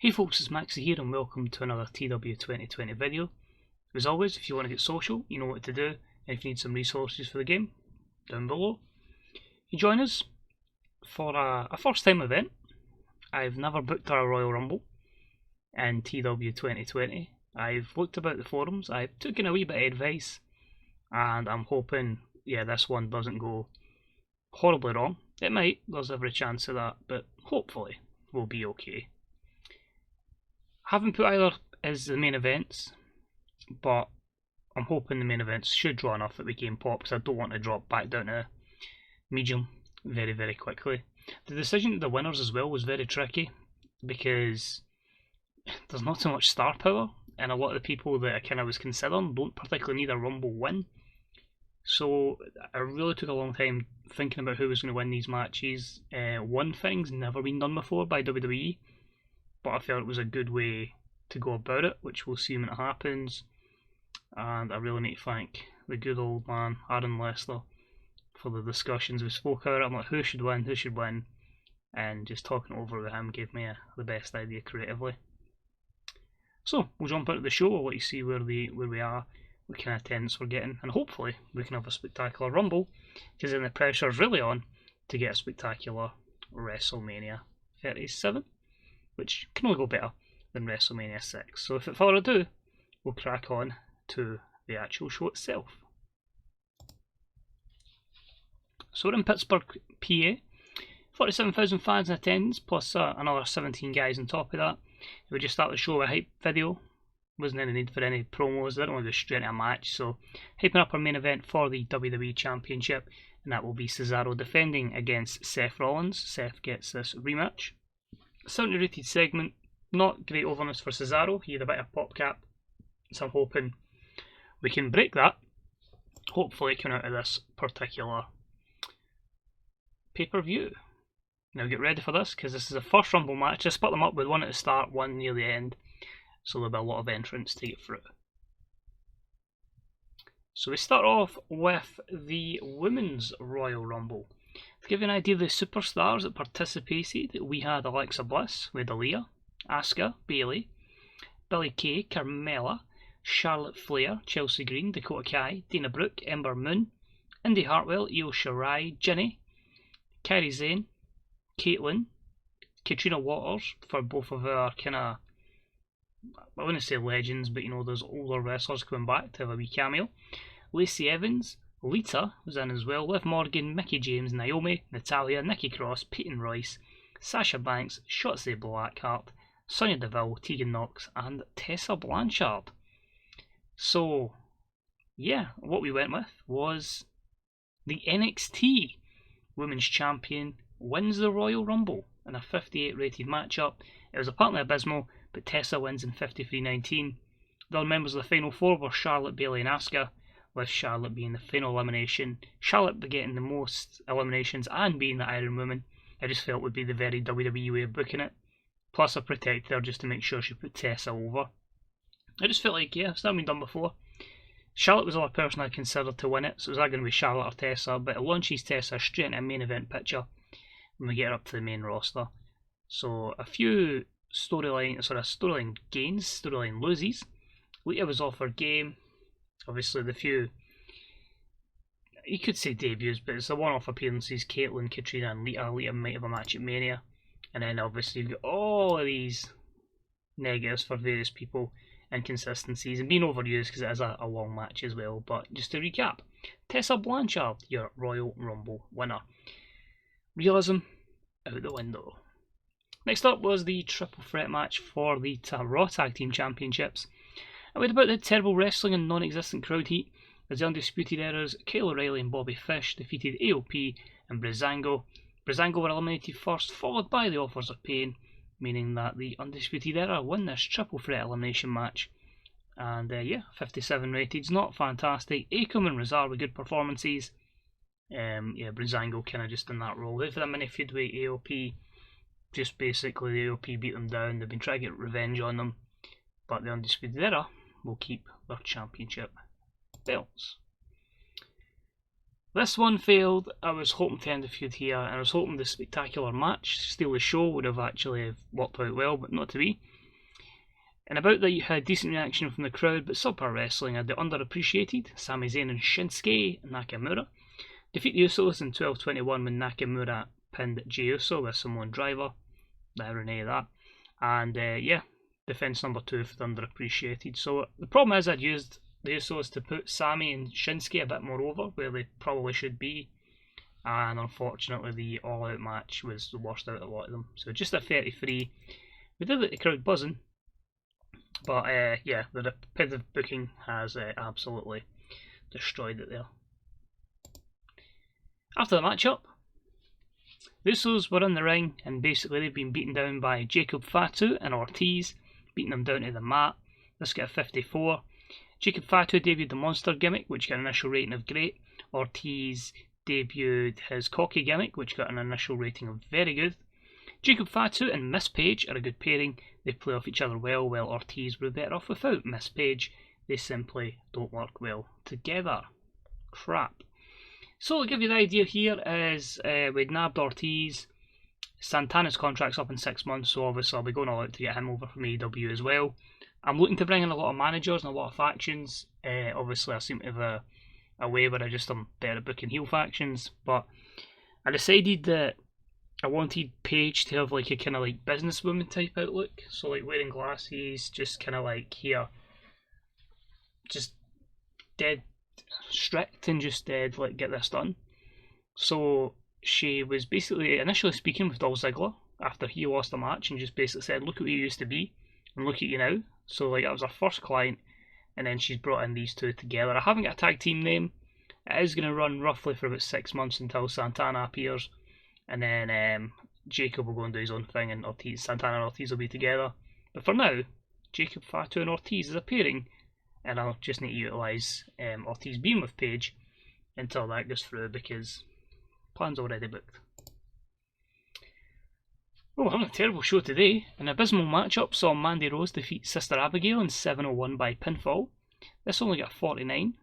Hey folks, it's Maxie here and welcome to another TEW2020 video. As always, if you want to get social, you know what to do, and if you need some resources for the game, down below. You join us for a first time event. I've never booked a Royal Rumble in TEW2020. I've looked about the forums, I've taken a wee bit of advice, and I'm hoping, this one doesn't go horribly wrong. It might, there's every chance of that, but hopefully we'll be okay. Haven't put either as the main events, but I'm hoping the main events should draw enough that we can pop, because I don't want to drop back down to medium very, very quickly. The decision of the winners as well was very tricky, because there's not so much star power, and a lot of the people that I kind of was considering don't particularly need a Rumble win. So I really took a long time thinking about who was going to win these matches. One thing's never been done before by WWE, but I felt it was a good way to go about it, which we'll see when it happens. And I really need to thank the good old man, Aaron Lester, for the discussions we spoke about. I'm like, who should win, and just talking over with him gave me the best idea creatively. So we'll jump into the show. I'll let you see where we are, what kind of attendance we're getting, and hopefully we can have a spectacular Rumble, because then the pressure's really on to get a spectacular Wrestlemania 37. Which can only go better than WrestleMania 6. So without further ado, we'll crack on to the actual show itself. So we're in Pittsburgh, PA. 47,000 fans in attendance, plus another 17 guys on top of that. We just start the show with a hype video. Wasn't any need for any promos, they don't want to go straight into a match. So hyping up our main event for the WWE Championship, and that will be Cesaro defending against Seth Rollins. Seth gets this rematch. 70 rated segment, not great overness for Cesaro. He had a bit of pop cap, so I'm hoping we can break that. Hopefully coming out of this particular pay-per-view. Now get ready for this, because this is the first Rumble match. I split them up with one at the start, one near the end, so there'll be a lot of entrants to get through. So we start off with the Women's Royal Rumble. To give you an idea of the superstars that participated, we had Alexa Bliss, we had Aaliyah, Asuka, Bayley, Billie Kay, Carmella, Charlotte Flair, Chelsea Green, Dakota Kai, Dana Brooke, Ember Moon, Indy Hartwell, Io Shirai, Jinny, Kairi Sane, Caitlyn, Katrina Waters, for both of our kind of, I wouldn't say legends, but those older wrestlers coming back to have a wee cameo, Lacey Evans, Lita was in as well, Liv Morgan, Mickie James, Naomi, Natalya, Nikki Cross, Peyton Royce, Sasha Banks, Shotzi Blackheart, Sonya Deville, Tegan Knox, and Tessa Blanchard. So, what we went with was the NXT Women's Champion wins the Royal Rumble in a 58 rated matchup. It was apparently abysmal, but Tessa wins in 53-19. The other members of the Final Four were Charlotte, Bayley, and Asuka, with Charlotte being the final elimination. Charlotte getting the most eliminations and being the Iron Woman. I just felt would be the very WWE way of booking it. Plus I protected her just to make sure she put Tessa over. I just felt like, it's not been done before. Charlotte was the other person I considered to win it, so it was either going to be Charlotte or Tessa, but it launches Tessa straight into a main event picture when we get her up to the main roster. So a few storyline gains, storyline loses. Lita was off her game. Obviously the few, you could say debuts, but it's the one-off appearances, Caitlyn, Katrina and Lita. Lita might have a match at Mania. And then obviously you've got all of these negatives for various people, inconsistencies, and being overused because it is a long match as well. But just to recap, Tessa Blanchard, your Royal Rumble winner. Realism out the window. Next up was the triple threat match for the Raw Tag Team Championships. And we had about the terrible wrestling and non-existent crowd heat as the Undisputed Era's Kyle O'Reilly and Bobby Fish defeated AOP and Breezango. Breezango were eliminated first, followed by the Authors of Pain, meaning that the Undisputed Era won this triple threat elimination match. And 57 rated, not fantastic. Akam and Razar were good performances. Breezango kind of just in that role. They've had a mini feud with AOP. Just basically the AOP beat them down. They've been trying to get revenge on them. But the Undisputed Era will keep their championship belts. This one failed. I was hoping to end the feud here, and I was hoping the spectacular match, steal the show, would have actually worked out well, but not to be. And about that, you had decent reaction from the crowd, but subpar wrestling had the underappreciated Sami Zayn and Shinsuke Nakamura defeat the Usos in 12:21 when Nakamura pinned Jey Uso with Samoan Driver. The irony of that. And yeah, defense number 2 for the underappreciated. So the problem is I'd used the Usos to put Sami and Shinsuke a bit more over where they probably should be, and unfortunately the All Out match was the worst out of a lot of them. So just a 33. We did get the crowd buzzing, but yeah, the repetitive booking has absolutely destroyed it there. After the matchup, the Usos were in the ring, and basically they've been beaten down by Jacob Fatu and Ortiz, beating them down to the mat. This got a 54. Jacob Fatu debuted the Monster gimmick, which got an initial rating of great. Ortiz debuted his Cocky gimmick, which got an initial rating of very good. Jacob Fatu and Miss Page are a good pairing. They play off each other well, while Ortiz were better off without Miss Page. They simply don't work well together. Crap. So to give you the idea here is we'd nabbed Ortiz. Santana's contract's up in 6 months, so obviously I'll be going all out to get him over from AEW as well. I'm looking to bring in a lot of managers and a lot of factions. Obviously I seem to have a way where I'm better at booking heel factions, but I decided that I wanted Paige to have like a kind of like businesswoman type outlook, so like wearing glasses, just kind of like here, just dead strict and just dead like get this done. So she was basically initially speaking with Dolph Ziggler after he lost the match and just basically said, look at what you used to be and look at you now. So like that was her first client, and then she's brought in these two together. I haven't got a tag team name. It is going to run roughly for about 6 months until Santana appears, and then Jacob will go and do his own thing, and Santana and Ortiz will be together. But for now, Jacob Fatu and Ortiz is appearing, and I'll just need to utilise Ortiz being with Paige until that goes through, because plan's already booked. Oh, I'm having a terrible show today. An abysmal matchup saw Mandy Rose defeat Sister Abigail in 7:01 by pinfall. This only got 49.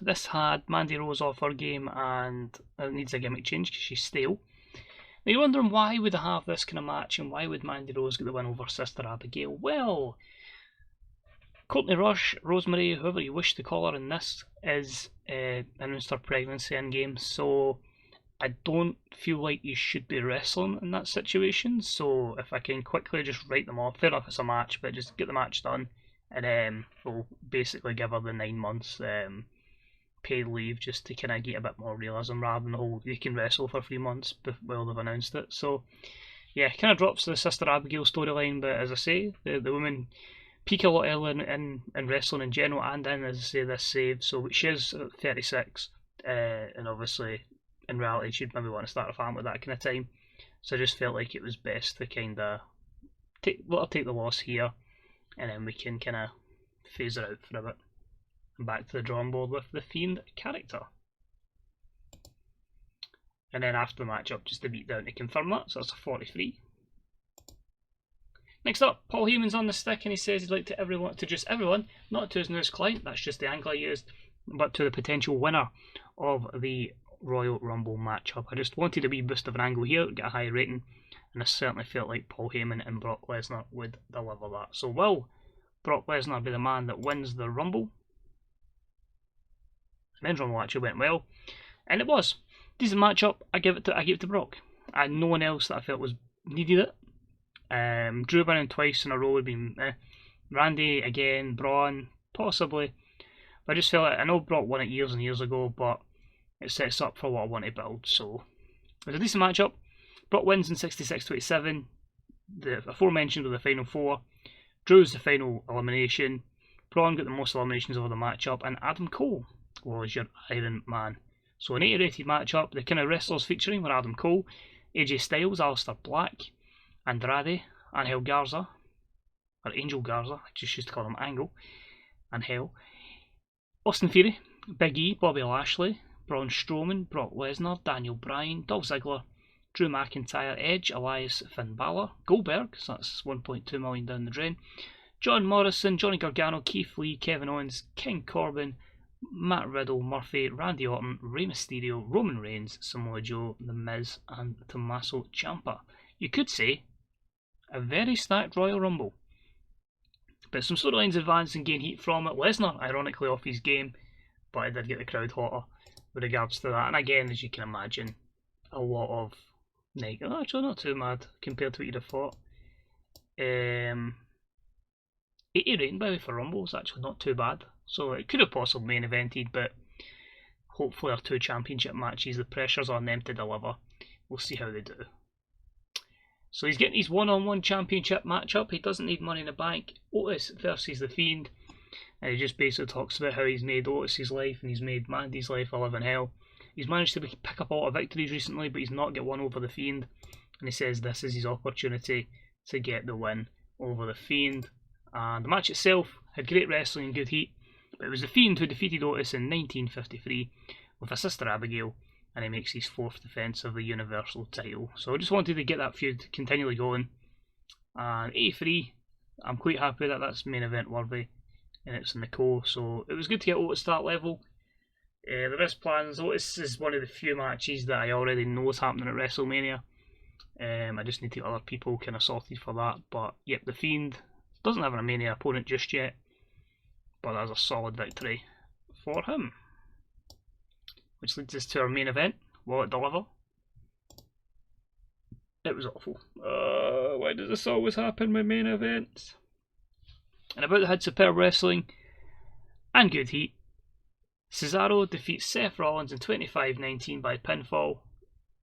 This had Mandy Rose off her game, and it needs a gimmick change because she's stale. Now you're wondering why would I have this kind of match, and why would Mandy Rose get the win over Sister Abigail? Well, Courtney Rush, Rosemary, whoever you wish to call her in this, is announced her pregnancy in game, so I don't feel like you should be wrestling in that situation. So if I can quickly just write them off, fair enough it's a match, but just get the match done, and we'll basically give her the 9 months paid leave just to kind of get a bit more realism rather than the whole you can wrestle for 3 months while they've announced it. So yeah, kind of drops the Sister Abigail storyline, but as I say, the women peak a lot earlier in wrestling in general, and then as I say this saved, so she is 36, and obviously in reality she'd maybe want to start a family at that kind of time, so I just felt like it was best to kind of let her take the loss here, and then we can kind of phase her out for a bit and back to the drawing board with the Fiend character. And then after the matchup, just a beat down to confirm that, so that's a 43. Next up, Paul Heyman's on the stick, and he says he'd like to just everyone, not to his newest client, that's just the angle I used, but to the potential winner of the Royal Rumble matchup. I just wanted a wee boost of an angle here, get a high rating, and I certainly felt like Paul Heyman and Brock Lesnar would deliver that. So will Brock Lesnar be the man that wins the Rumble? The men's Rumble actually went well, and it was. Decent matchup, I gave it to Brock. I had no one else that I felt was needed it. Drew winning twice in a row would be Randy again, Braun, possibly. But I just felt like, I know Brock won it years and years ago, but it sets up for what I want to build. So it was a decent matchup. Brock wins in 66-27. The aforementioned were the final 4. Drew's the final elimination. Braun got the most eliminations over the matchup, and Adam Cole was your Iron Man. So an 80 rated matchup. The kind of wrestlers featuring were Adam Cole, AJ Styles, Aleister Black, Andrade, Angel Garza, or Angel Garza, I just used to call him Angle, Angel, Austin Theory, Big E, Bobby Lashley, Braun Strowman, Brock Lesnar, Daniel Bryan, Dolph Ziggler, Drew McIntyre, Edge, Elias, Finn Balor, Goldberg, so that's 1.2 million down the drain, John Morrison, Johnny Gargano, Keith Lee, Kevin Owens, King Corbin, Matt Riddle, Murphy, Randy Orton, Rey Mysterio, Roman Reigns, Samoa Joe, The Miz, and Tommaso Ciampa. You could say a very stacked Royal Rumble. But some storylines advance and gain heat from it. Lesnar, ironically, off his game, but it did get the crowd hotter with regards to that. And again, as you can imagine, a lot of negative. Actually, not too mad compared to what you'd have thought. 80 rating, by the way, for Rumble is actually not too bad. So it could have possibly main evented, but hopefully our 2 championship matches, the pressure's on them to deliver. We'll see how they do. So he's getting his one-on-one championship matchup. He doesn't need Money in the Bank. Otis versus The Fiend. And he just basically talks about how he's made Otis's life and he's made Mandy's life a living hell. He's managed to pick up a lot of victories recently, but he's not got one over The Fiend. And he says this is his opportunity to get the win over The Fiend. And the match itself had great wrestling and good heat. But it was The Fiend who defeated Otis in 1953 with a Sister Abigail. And he makes his 4th defence of the Universal title. So I just wanted to get that feud continually going. And 83, I'm quite happy that that's main event worthy. And it's in the co, so it was good to get Otis to that level. The rest plans, Otis is one of the few matches that I already know is happening at WrestleMania. I just need to get other people kind of sorted for that. But yep, The Fiend doesn't have a Mania opponent just yet. But that's a solid victory for him. Which leads us to our main event. Will it deliver? It was awful. Why does this always happen with main events? And about the had superb wrestling and good heat. Cesaro defeats Seth Rollins in 25-19 by pinfall.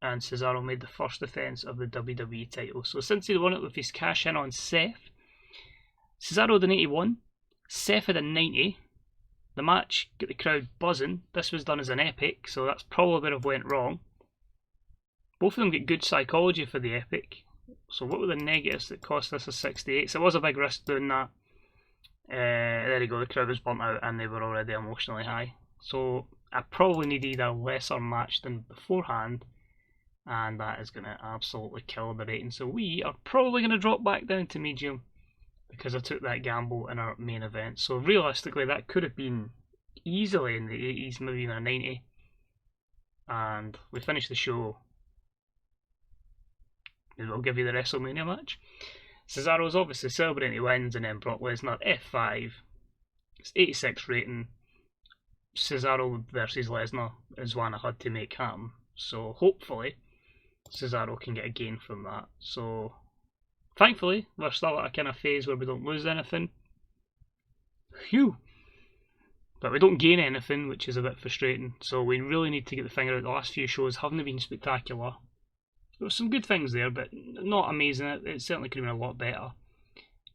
And Cesaro made the first defence of the WWE title. So since he won it with his cash in on Seth, Cesaro had an 81, Seth had a 90. The match got the crowd buzzing. This was done as an epic, so that's probably where it went wrong. Both of them get good psychology for the epic. So what were the negatives that cost us a 68? So it was a big risk doing that. There you go, the crowd was burnt out and they were already emotionally high. So I probably needed a lesser match than beforehand. And that is going to absolutely kill the rating. So we are probably going to drop back down to medium. Because I took that gamble in our main event. So realistically that could have been easily in the 80s, maybe even a 90. And we finished the show. I'll give you the WrestleMania match. Cesaro's obviously celebrating he wins, and then Brock Lesnar F5. It's 86 rating. Cesaro versus Lesnar is one I had to make happen. So hopefully Cesaro can get a gain from that. So thankfully, we're still at a kind of phase where we don't lose anything. Phew! But we don't gain anything, which is a bit frustrating. So we really need to get the finger out. The last few shows haven't been spectacular. There were some good things there, but not amazing. It certainly could have been a lot better.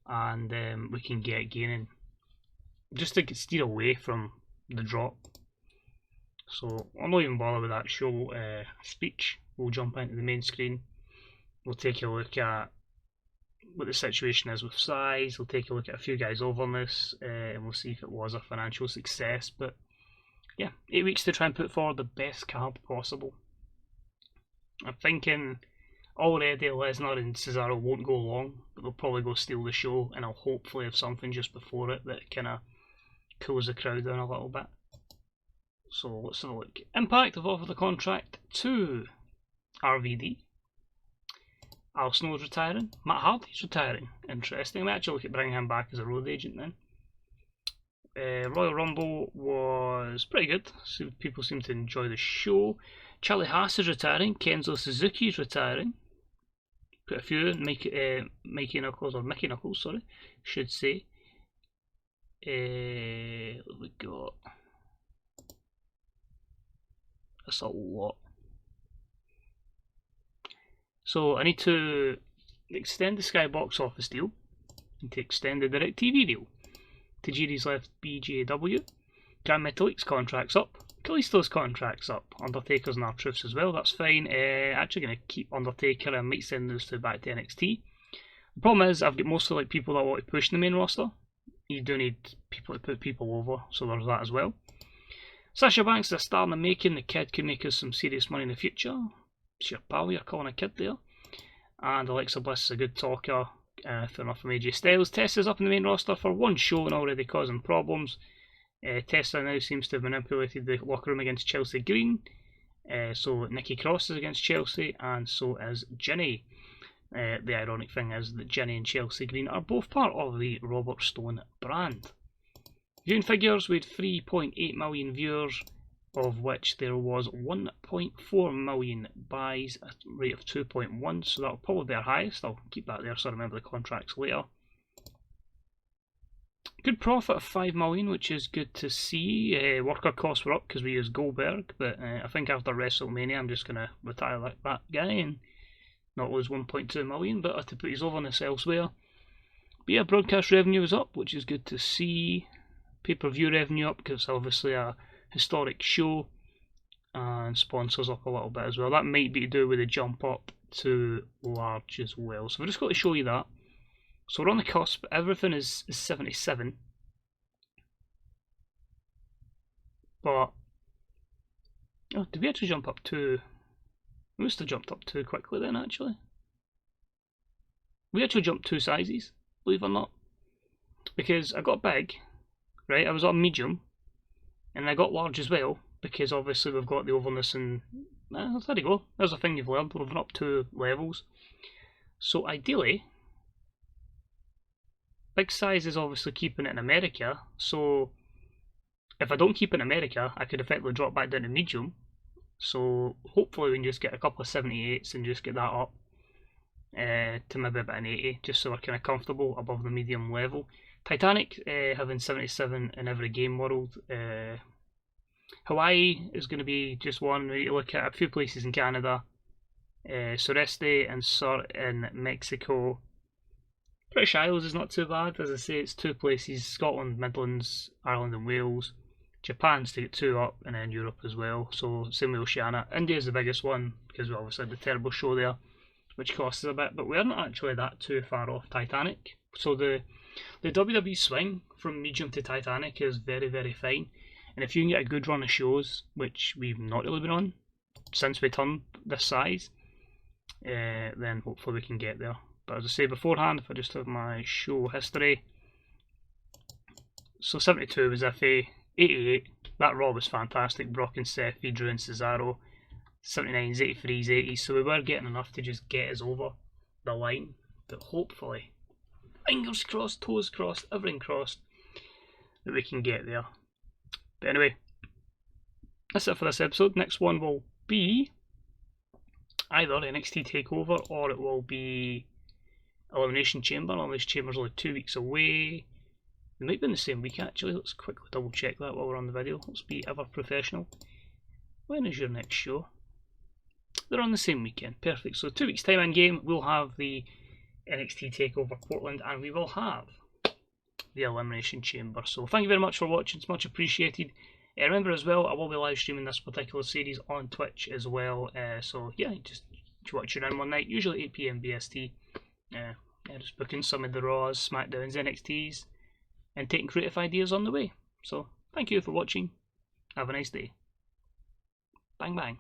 And we can get gaining. Just to steer away from the drop. So I'm not even bothered with that show speech. We'll jump into the main screen. We'll take a look at what the situation is with size. We'll take a look at a few guys overness, and we'll see if it was a financial success. But yeah, 8 weeks to try and put forward the best card possible. I'm thinking already Lesnar and Cesaro won't go long, but they'll probably go steal the show, and I'll hopefully have something just before it that kind of cools the crowd down a little bit. So let's have a look. Impact have offered a contract to RVD. Al Snow's retiring. Matt Hardy's retiring. Interesting. I might actually look at bringing him back as a road agent then. Royal Rumble was pretty good. So people seem to enjoy the show. Charlie Haas is retiring. Kenzo Suzuki is retiring. Put a few in. Mickey Knuckles, sorry, should say. What we got? That's a lot. So I need to extend the Sky box office deal. Need to extend the DirecTV deal. Tajiri's left BJW. Gran Metalic's contract's up. Kalisto's contract's up. Undertaker's and R-Truth's as well. That's fine. Actually going to keep Undertaker and might send those two back to NXT. The problem is I've got mostly like people that want to push the main roster. You do need people to put people over, so there's that as well. Sasha Banks is a star in the making. The kid could make us some serious money in the future. It's your pal, you're calling a kid there. And Alexa Bliss is a good talker. Fair enough from AJ Styles. Tessa's up in the main roster for one show and already causing problems. Tessa now seems to have manipulated the locker room against Chelsea Green. So Nikki Cross is against Chelsea, and so is Ginny. The ironic thing is that Ginny and Chelsea Green are both part of the Robert Stone brand. Viewing figures, we had 3.8 million viewers, of which there was 1.4 million buys at a rate of 2.1, so that'll probably be our highest. I'll keep that there so I remember the contracts later. Good profit of 5 million, which is good to see. Worker costs were up because we used Goldberg, but I think after WrestleMania I'm just going to retire that guy and not lose 1.2 million, but I had to put his overness elsewhere. But yeah, broadcast revenue is up, which is good to see. Pay-per-view revenue up because it's obviously a historic show, and sponsors up a little bit as well. That might be to do with the jump up to large as well. So I've just got to show you that. So we're on the cusp, everything is 77. But, oh, did we actually jump up too? We must have jumped up too quickly then, actually. We actually jumped 2 sizes, believe it or not. Because I got big, right, I was on medium, and I got large as well, because obviously we've got the overness and, there you go, there's a thing you've learned, we've gone up 2 levels. So ideally, big size is obviously keeping it in America, so if I don't keep it in America, I could effectively drop back down to medium. So hopefully we can just get a couple of 78s and just get that up to maybe about an 80, just so we're kind of comfortable above the medium level. Titanic having 77 in every game world. Hawaii is going to be just one. We need to look at a few places in Canada. Sureste and Sur in Mexico. British Isles is not too bad, as I say, it's 2 places, Scotland, Midlands, Ireland and Wales. Japan's to get 2 up, and then Europe as well, so same with Oceania. India's the biggest one, because we obviously had the terrible show there, which costs us a bit, but we aren't actually that too far off Titanic. So the WWE swing from medium to Titanic is very, very fine, and if you can get a good run of shows, which we've not really been on since we turned this size, then hopefully we can get there. But as I say beforehand, if I just have my show history, so 72 was Iffy, 88, that Raw was fantastic, Brock and Seth, Drew and Cesaro, 79s, 83s, 80s, so we were getting enough to just get us over the line, but hopefully, fingers crossed, toes crossed, everything crossed, that we can get there. But anyway, that's it for this episode. Next one will be either NXT TakeOver or it will be Elimination Chamber. Elimination Chamber's only 2 weeks away. They might be in the same week actually. Let's quickly double check that while we're on the video. Let's be ever professional. When is your next show? They're on the same weekend. Perfect. So 2 weeks time in game, we'll have the NXT TakeOver Portland and we will have the Elimination Chamber. So thank you very much for watching. It's much appreciated. Remember as well, I will be live streaming this particular series on Twitch as well. So yeah, just watch it in one night, usually 8 PM BST. Just booking some of the Raws, SmackDowns, NXTs, and taking creative ideas on the way. So thank you for watching. Have a nice day. Bang bang.